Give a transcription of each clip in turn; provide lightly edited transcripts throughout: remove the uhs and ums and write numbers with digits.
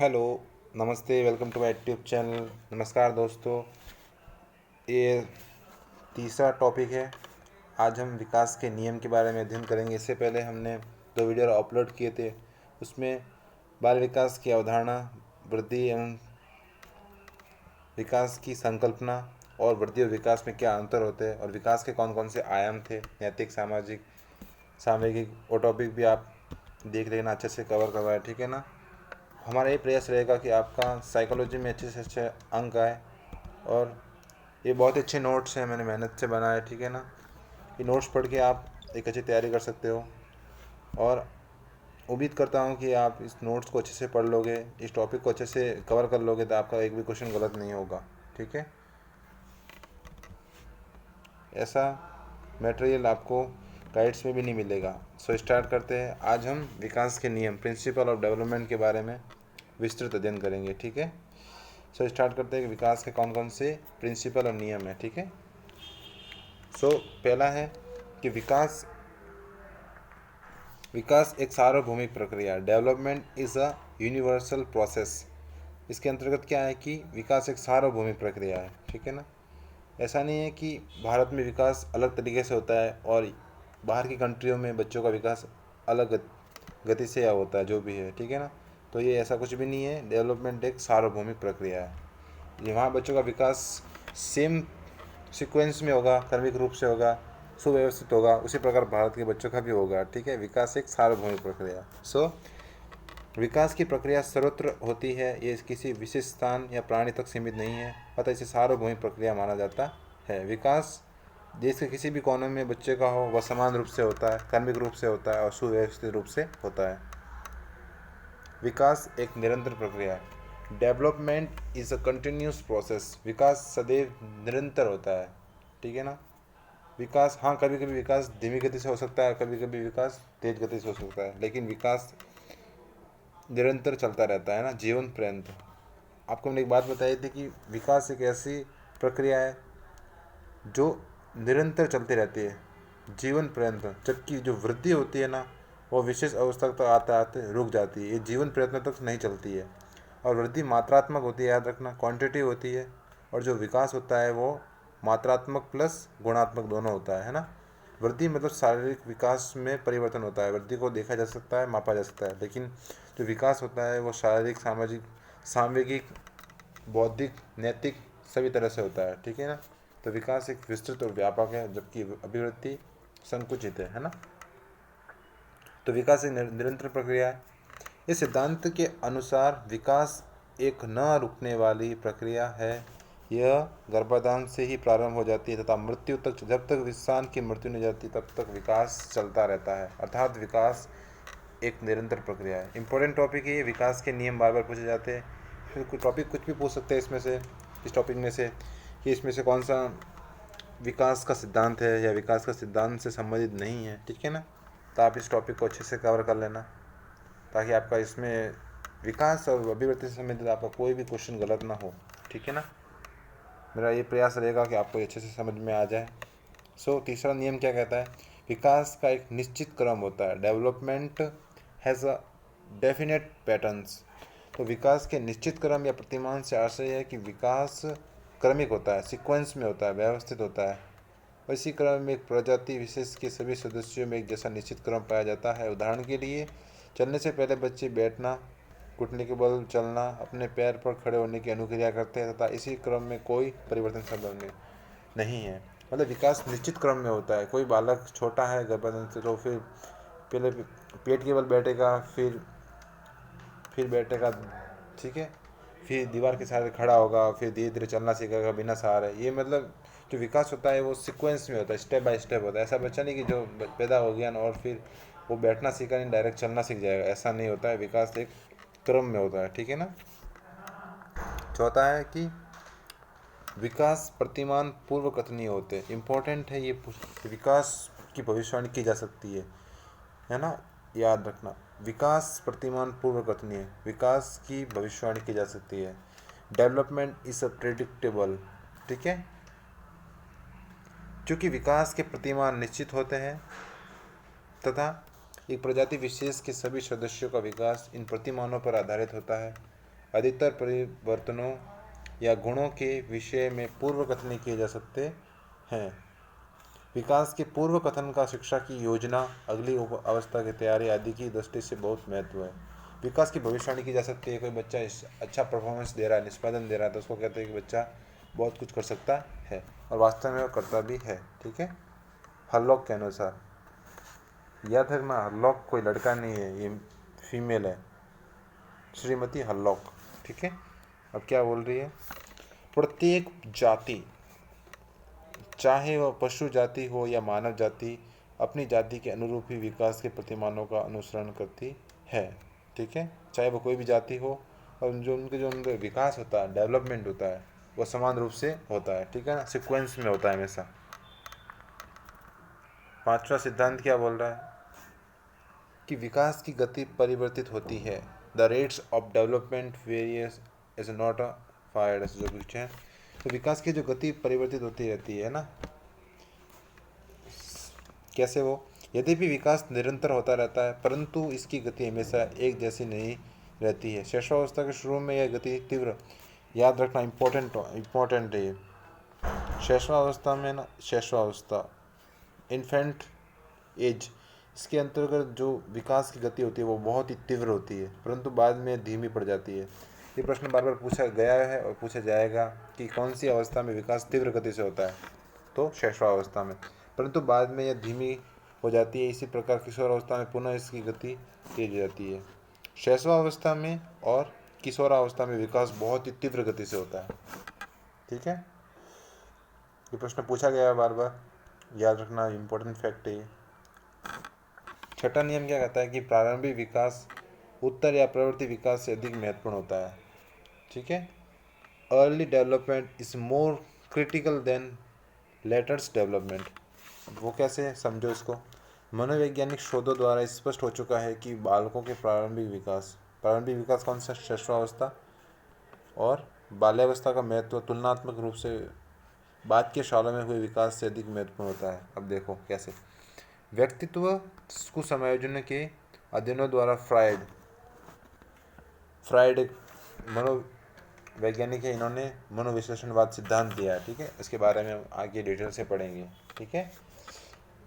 Hello, नमस्ते, welcome to my YouTube channel. नमस्कार दोस्तों, ये तीसरा टॉपिक है। आज हम विकास के नियम के बारे में अध्ययन करेंगे। इससे पहले हमने 2 वीडियो अपलोड किए थे। उसमें बाल विकास की अवधारणा, वृद्धि एवं विकास की संकल्पना और वृद्धि और विकास में क्या अंतर होते हैं और विकास के कौन कौन से आयाम थे, नैतिक, सामाजिक, सामूहिक, वो टॉपिक भी आप देख लेना, अच्छे से कवर करवाए, ठीक है ना। हमारा ये प्रयास रहेगा कि आपका साइकोलॉजी में अच्छे से अच्छे अंक आए। और ये बहुत अच्छे नोट्स हैं, मैंने मेहनत से बनाए, ठीक है ना। ये नोट्स पढ़ के आप एक अच्छी तैयारी कर सकते हो। और उम्मीद करता हूँ कि आप इस नोट्स को अच्छे से पढ़ लोगे, इस टॉपिक को अच्छे से कवर कर लोगे, तो आपका एक भी क्वेश्चन गलत नहीं होगा, ठीक है। ऐसा मटेरियल आपको गाइड्स में भी नहीं मिलेगा। सो स्टार्ट करते हैं। आज हम विकास के नियम, प्रिंसिपल ऑफ डेवलपमेंट के बारे में विस्तृत अध्ययन करेंगे, ठीक है। सो स्टार्ट करते हैं कि विकास के कौन कौन से प्रिंसिपल और नियम है, ठीक है। सो पहला है कि विकास विकास एक सार्वभौमिक प्रक्रिया है। Development is a universal process. इसके अंतर्गत क्या है कि विकास एक सार्वभौमिक प्रक्रिया है, ठीक है ना। ऐसा नहीं है कि भारत में विकास अलग तरीके से होता है और बाहर की कंट्रियों में बच्चों का विकास अलग गति से या होता है, जो भी है, ठीक है ना। तो ये ऐसा कुछ भी नहीं है। डेवलपमेंट एक सार्वभौमिक प्रक्रिया है। यहाँ बच्चों का विकास सेम सीक्वेंस में होगा, क्रमिक रूप से होगा, सुव्यवस्थित होगा। उसी प्रकार भारत के बच्चों का भी होगा, ठीक है। विकास एक सार्वभौमिक प्रक्रिया। विकास की प्रक्रिया सर्वत्र होती है, ये किसी विशेष स्थान या प्राणी तक सीमित नहीं है, अतः इसे सार्वभौमिक प्रक्रिया माना जाता है। विकास देश के किसी भी कोने में बच्चे का हो, वह समान रूप से होता है, क्रमिक रूप से होता है और सुव्यवस्थित रूप से होता है। विकास एक निरंतर प्रक्रिया है। Development is a continuous process. विकास सदैव निरंतर होता है, ठीक है ना। विकास, हाँ, कभी कभी विकास धीमी गति से हो सकता है, कभी कभी विकास तेज गति से हो सकता है, लेकिन विकास निरंतर चलता रहता है ना, जीवन पर्यंत। आपको मैंने एक बात बताई थी कि विकास एक ऐसी प्रक्रिया है जो निरंतर चलती रहती है जीवन पर्यंत, जबकि जो वृद्धि होती है ना, वो विशेष अवस्था तक आते आते रुक जाती है, ये जीवन प्रयत्न तक नहीं चलती है। और वृद्धि मात्रात्मक होती है, याद रखना, क्वांटिटी होती है। और जो विकास होता है वो मात्रात्मक प्लस गुणात्मक दोनों होता है ना। वृद्धि मतलब शारीरिक विकास में परिवर्तन होता है, वृद्धि को देखा जा सकता है, मापा जा सकता है। लेकिन जो विकास होता है वो शारीरिक, सामाजिक, सामूहिक, बौद्धिक, नैतिक, सभी तरह से होता है, ठीक है ना। तो विकास एक विस्तृत और व्यापक है, जबकि अभिवृद्धि संकुचित है ना। तो विकास एक निरंतर प्रक्रिया है। इस सिद्धांत के अनुसार विकास एक न रुकने वाली प्रक्रिया है। यह गर्भाधान से ही प्रारंभ हो जाती है तथा मृत्यु तक, जब तक इंसान की मृत्यु नहीं जाती तब तक विकास चलता रहता है। अर्थात विकास एक निरंतर प्रक्रिया है। इंपॉर्टेंट टॉपिक है ये। विकास के नियम बार बार पूछे जाते हैं। फिर कोई टॉपिक कुछ भी पूछ सकते हैं इसमें से, इस टॉपिक में से, कि इसमें से कौन सा विकास का सिद्धांत है या विकास का सिद्धांत से संबंधित नहीं है, ठीक है ना। तो आप इस टॉपिक को अच्छे से कवर कर लेना, ताकि आपका इसमें विकास और अभिवृद्धि से संबंधित आपका कोई भी क्वेश्चन गलत ना हो, ठीक है ना। मेरा ये प्रयास रहेगा कि आपको अच्छे से समझ में आ जाए। तीसरा नियम क्या कहता है? विकास का एक निश्चित क्रम होता है। Development has a definite patterns. तो विकास के निश्चित क्रम या प्रतिमान से आशय है कि विकास क्रमिक होता है, सीक्वेंस में होता है, व्यवस्थित होता है। इसी क्रम में एक प्रजाति विशेष के सभी सदस्यों में एक जैसा निश्चित क्रम पाया जाता है। उदाहरण के लिए, चलने से पहले बच्चे बैठना, घुटने के बल चलना, अपने पैर पर खड़े होने की अनुक्रिया करते हैं तथा इसी क्रम में कोई परिवर्तन संभव नहीं है। मतलब विकास निश्चित क्रम में होता है। कोई बालक छोटा है गर्भाधान से, तो फिर पहले पेट के बल बैठेगा, फिर बैठेगा, ठीक है, फिर दीवार के सहारे खड़ा होगा, फिर धीरे धीरे चलना सीखेगा बिना सहारे। ये मतलब जो विकास होता है वो सीक्वेंस में होता है, स्टेप बाय स्टेप होता है। ऐसा बच्चा नहीं कि जो पैदा हो गया ना और फिर वो बैठना सीखा नहीं डायरेक्ट चलना सीख जाएगा, ऐसा नहीं होता है। विकास एक क्रम में होता है, ठीक है ना। चौथा है कि विकास प्रतिमान पूर्व कथनीय होते। इम्पोर्टेंट है ये, विकास की भविष्यवाणी की जा सकती है ना, याद रखना। विकास प्रतिमान पूर्व कथनीय, विकास की भविष्यवाणी की जा सकती है। डेवलपमेंट इज अ प्रेडिक्टेबल, ठीक है। क्योंकि विकास के प्रतिमान निश्चित होते हैं तथा एक प्रजाति विशेष के सभी सदस्यों का विकास इन प्रतिमानों पर आधारित होता है। अधिकतर परिवर्तनों या गुणों के विषय में पूर्व कथन नहीं किए जा सकते हैं। विकास के पूर्व कथन का शिक्षा की योजना, अगली अवस्था की तैयारी आदि की दृष्टि से बहुत महत्व है। विकास की भविष्यवाणी की जा सकती है। कोई बच्चा अच्छा परफॉर्मेंस दे रहा है, निष्पादन दे रहा है, तो उसको कहते हैं कि बच्चा बहुत कुछ कर सकता है, और वास्तव में वो करता भी है। ठीक है। हरलॉक के अनुसार, याद रखना हरलॉक कोई लड़का नहीं है, ये फीमेल है, श्रीमती हरलॉक। ठीक है। अब क्या बोल रही है, प्रत्येक जाति, चाहे वह पशु जाति हो या मानव जाति, अपनी जाति के अनुरूप ही विकास के प्रतिमानों का अनुसरण करती है। ठीक है। चाहे वो कोई भी जाति हो, और जो उनके विकास होता है, डेवलपमेंट होता है, वो समान रूप से होता है। ठीक है ना, सिक्वेंस में होता है हमेशा। पांचवा सिद्धांत क्या बोल रहा है कि विकास की गति परिवर्तित होती है। The rates of development various is not a fired, जो कुछ है। तो विकास की जो गति परिवर्तित होती रहती है ना, कैसे वो, यद्यपि विकास निरंतर होता रहता है, परंतु इसकी गति हमेशा एक जैसी नहीं रहती है। शैशवावस्था के शुरू में यह गति तीव्र, याद रखना इम्पोर्टेंट है ये। शैशवावस्था में ना, शैशवावस्था इन्फेंट एज, इसके अंतर्गत जो विकास की गति होती है वो बहुत ही तीव्र होती है, परंतु बाद में धीमी पड़ जाती है। ये प्रश्न बार बार पूछा गया है और पूछा जाएगा कि कौन सी अवस्था में विकास तीव्र गति से होता है, तो शैशवावस्था में, परंतु बाद में यह धीमी हो जाती है। इसी प्रकार किशोरावस्था में पुनः इसकी गति तेज हो जाती है। शैशवावस्था में और किशोरावस्था में विकास बहुत ही तीव्र गति से होता है। ठीक है। ये प्रश्न पूछा गया है बार बार, याद रखना इम्पोर्टेंट फैक्ट है ये। छठा नियम क्या कहता है कि प्रारंभिक विकास उत्तर या प्रवृत्ति विकास से अधिक महत्वपूर्ण होता है। ठीक है। Early development is more critical than later's development. वो कैसे, समझो इसको। मनोवैज्ञानिक शोधों द्वारा स्पष्ट हो चुका है कि बालकों के प्रारंभिक विकास कौन सा, शैशवावस्था और बाल्यावस्था का महत्व तुलनात्मक रूप से बाद के सालों में हुए विकास से अधिक महत्वपूर्ण होता है। अब देखो कैसे। व्यक्तित्व को समायोजन के अध्ययनों द्वारा फ्राइड एक मनोवैज्ञानिक है, इन्होंने मनोविश्लेषणवाद सिद्धांत दिया है। ठीक है। इसके बारे में हम आगे डिटेल से पढ़ेंगे। ठीक है।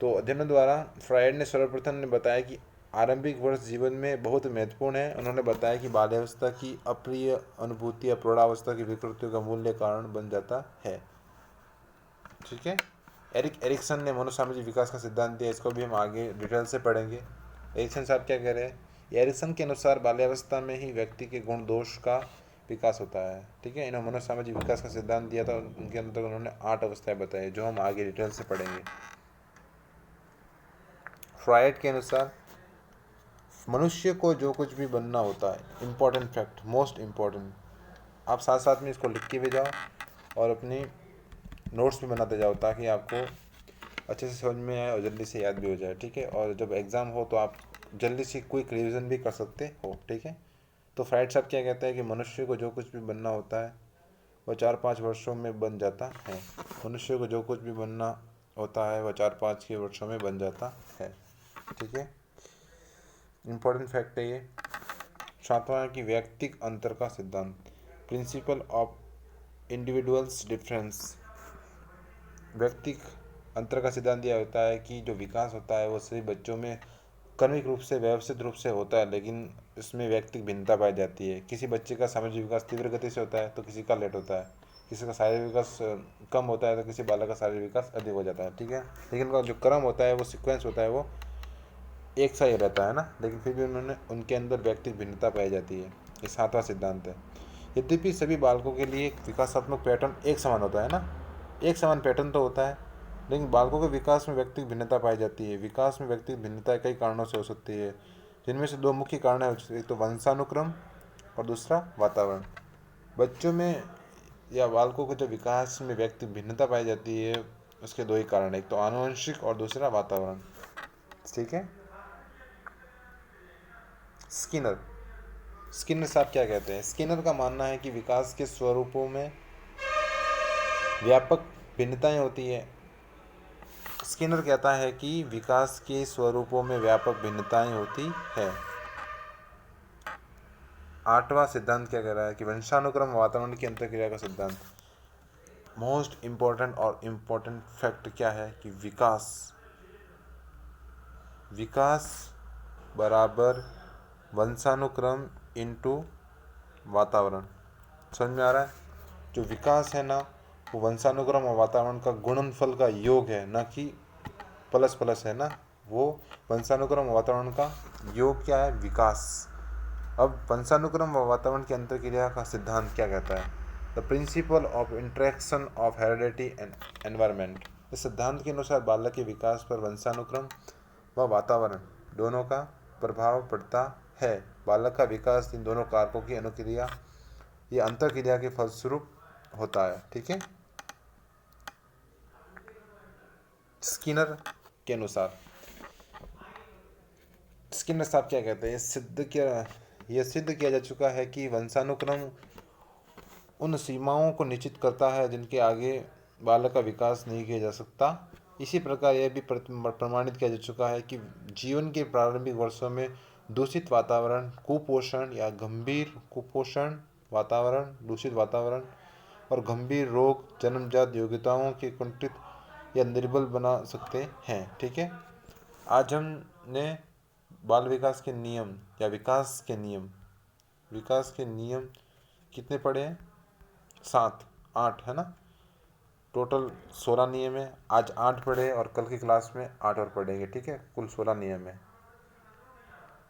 तो अध्ययनों द्वारा फ्राइड ने सर्वप्रथम ने बताया कि आरंभिक वर्ष जीवन में बहुत महत्वपूर्ण है। उन्होंने बताया कि बाल्यावस्था की अप्रिय अनुभूति या प्रौढ़ावस्था की विकृतियों का मूल्य कारण बन जाता है। ठीक है। एरिक्सन ने मनोसामाजिक विकास का सिद्धांत दिया, इसको भी हम आगे डिटेल से पढ़ेंगे। एरिक्सन साहब क्या कह रहे हैं, एरिक्सन के अनुसार बाल्यावस्था में ही व्यक्ति के गुण दोष का विकास होता है। ठीक है। इन्होंने मनोसामाजिक विकास का सिद्धांत दिया था, उनके अंदर उन्होंने 8 अवस्थाएं बताई, जो हम आगे डिटेल से पढ़ेंगे। फ्राइड के अनुसार मनुष्य को जो कुछ भी बनना होता है, इम्पोर्टेंट फैक्ट, मोस्ट इम्पोर्टेंट, आप साथ साथ में इसको लिख के भी जाओ और अपनी नोट्स भी बनाते जाओ, ताकि आपको अच्छे से समझ में आए और जल्दी से याद भी हो जाए। ठीक है। और जब एग्ज़ाम हो तो आप जल्दी से क्विक रिवीजन भी कर सकते हो। ठीक है। तो फ्राइड साहब क्या कहते हैं कि मनुष्य को जो कुछ भी बनना होता है वह 4-5 वर्षों में बन जाता है। मनुष्य को जो कुछ भी बनना होता है वह 4-5 के वर्षों में बन जाता है। ठीक है। इम्पोर्टेंट फैक्ट है ये। सातवां है कि व्यक्तिक अंतर का सिद्धांत, प्रिंसिपल ऑफ इंडिविजुअल्स डिफरेंस। व्यक्तिक अंतर का सिद्धांत यह होता है कि जो विकास होता है वो सभी बच्चों में क्रमिक रूप से व्यवस्थित रूप से होता है, लेकिन इसमें व्यक्तिक भिन्नता पाई जाती है। किसी बच्चे का सामाजिक विकास तीव्र गति से होता है तो किसी का लेट होता है, किसी का शारीरिक विकास कम होता है तो किसी बालक का शारीरिक विकास अधिक हो जाता है। ठीक है। लेकिन उनका जो क्रम होता है, वो सीक्वेंस होता है, वो एक सा ही रहता है ना, लेकिन फिर भी उनके अंदर व्यक्तिक भिन्नता पाई जाती है। ये सातवां सिद्धांत है। यद्यपि सभी बालकों के लिए विकासात्मक पैटर्न एक समान होता है ना, एक समान पैटर्न तो होता है, लेकिन बालकों के विकास में व्यक्तिगत भिन्नता पाई जाती है। विकास में व्यक्तिगत भिन्नता कई कारणों से हो सकती है, जिनमें से 2 मुख्य कारण है, एक तो वंशानुक्रम और दूसरा वातावरण। बच्चों में या बालकों के जो विकास में व्यक्तिगत भिन्नता पाई जाती है, उसके 2 ही कारण है, एक तो आनुवंशिक और दूसरा वातावरण। ठीक है। स्किनर स्किनर साहब क्या कहते हैं, स्किनर का मानना है कि विकास के स्वरूपों में व्यापक भिन्नताएं होती है। स्किनर कहता है कि विकास के स्वरूपों में व्यापक भिन्नताएं होती है। 8वां सिद्धांत क्या कह रहा है कि वंशानुक्रम वातावरण की अंतःक्रिया का सिद्धांत। मोस्ट इम्पोर्टेंट और इम्पोर्टेंट फैक्ट क्या है कि विकास बराबर वंशानुक्रम इनटू वातावरण। समझ में आ रहा है? जो विकास है ना, वो वंशानुक्रम और वातावरण का गुणनफल का योग है, ना कि प्लस प्लस है ना। वो वंशानुक्रम और वातावरण का योग क्या है? विकास। अब वंशानुक्रम व वातावरण की अंतर्क्रिया का सिद्धांत क्या कहता है? The principle of interaction of heredity and environment. इस सिद्धांत के अनुसार बालक के विकास पर वंशानुक्रम व वातावरण दोनों का प्रभाव पड़ता है। बालक का विकास इन दोनों कारकों की अनुक्रिया या अंतःक्रिया के फलस्वरूप होता है। ठीक है। स्किनर के अनुसार, स्किनर साहब क्या कहते हैं? यह सिद्ध किया जा चुका है कि वंशानुक्रम उन सीमाओं को निश्चित करता है जिनके आगे बालक का विकास नहीं किया जा सकता। इसी प्रकार यह भी प्रमाणित किया जा चुका है कि जीवन के प्रारंभिक वर्षों में दूषित वातावरण, कुपोषण या गंभीर कुपोषण वातावरण, दूषित वातावरण और गंभीर रोग जन्मजात योग्यताओं के कुंठित या निर्बल बना सकते हैं। ठीक है। आज हमने बाल विकास के नियम या विकास के नियम कितने पढ़े हैं? 7 8 है ना। टोटल 16 नियम है। आज 8 पढ़े और कल की क्लास में 8 और पढ़ेंगे। ठीक है। कुल 16 नियम है।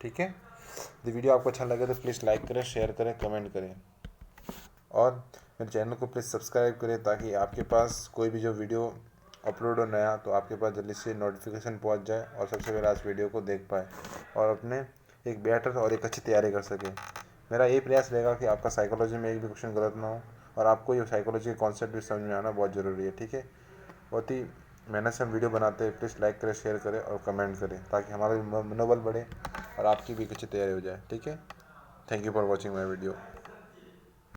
ठीक है। यदि वीडियो आपको अच्छा लगे तो प्लीज़ लाइक करें, शेयर करें, कमेंट करें और मेरे चैनल को प्लीज़ सब्सक्राइब करें ताकि आपके पास कोई भी जो वीडियो अपलोड हो नया तो आपके पास जल्दी से नोटिफिकेशन पहुंच जाए और सबसे पहले आज वीडियो को देख पाए और अपने एक बेहतर और एक अच्छी तैयारी कर सकें। मेरा यही प्रयास रहेगा कि आपका साइकोलॉजी में एक भी क्वेश्चन गलत ना हो और आपको ये साइकोलॉजी के कॉन्सेप्ट भी समझ में आना बहुत ज़रूरी है। ठीक है। बहुत ही मेहनत से हम वीडियो बनाते हैं। प्लीज़ लाइक करें, शेयर करें और कमेंट करें ताकि हमारा भी मनोबल बढ़े और आपकी भी अच्छी तैयारी हो जाए। ठीक है। Thank you for watching my video.